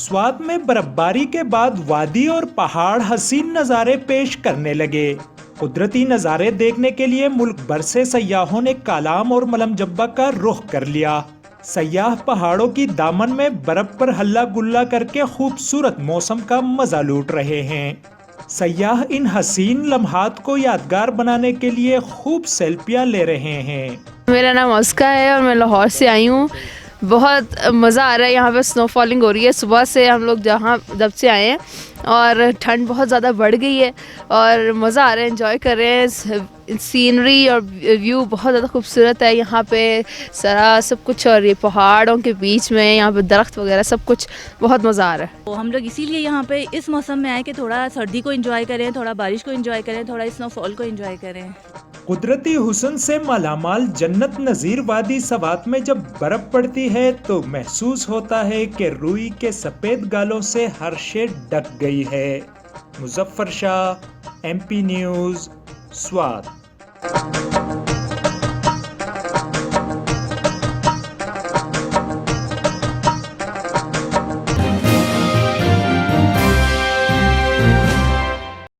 स्वात में बर्फबारी के बाद वादी और पहाड़ हसीन नज़ारे पेश करने लगे। कुदरती नज़ारे देखने के लिए मुल्क भर से सयाहों ने कालाम और मलम जब्बा का रुख कर लिया। सयाह पहाड़ों की दामन में बर्फ पर हल्ला गुल्ला करके खूबसूरत मौसम का मजा लूट रहे हैं। सयाह इन हसीन लम्हात को यादगार बनाने के लिए खूब सेल्फियां ले रहे हैं। मेरा नाम अस्का है और मैं लाहौर से आई हूँ। बहुत मज़ा आ रहा है, यहाँ पे स्नो फॉलिंग हो रही है सुबह से। हम लोग जब से आए हैं और ठंड बहुत ज़्यादा बढ़ गई है और मज़ा आ रहा है, एंजॉय कर रहे हैं। सीनरी और व्यू बहुत ज़्यादा खूबसूरत है यहाँ पे, सारा सब कुछ, और ये पहाड़ों के बीच में यहाँ पे दरख्त वगैरह सब कुछ, बहुत मज़ा आ रहा है। तो हम लोग इसीलिए यहाँ पे इस मौसम में आए कि थोड़ा सर्दी को एंजॉय करें, थोड़ा बारिश को एंजॉय करें, थोड़ा स्नोफॉल को एंजॉय करें। कुदरती हुस्न से मालामाल जन्नत नज़ीर वादी सवात में जब बर्फ पड़ती है तो महसूस होता है कि रूई के सफेद गालों से हर शे ढक गई है। Muzaffar Shah, MP news, Swat.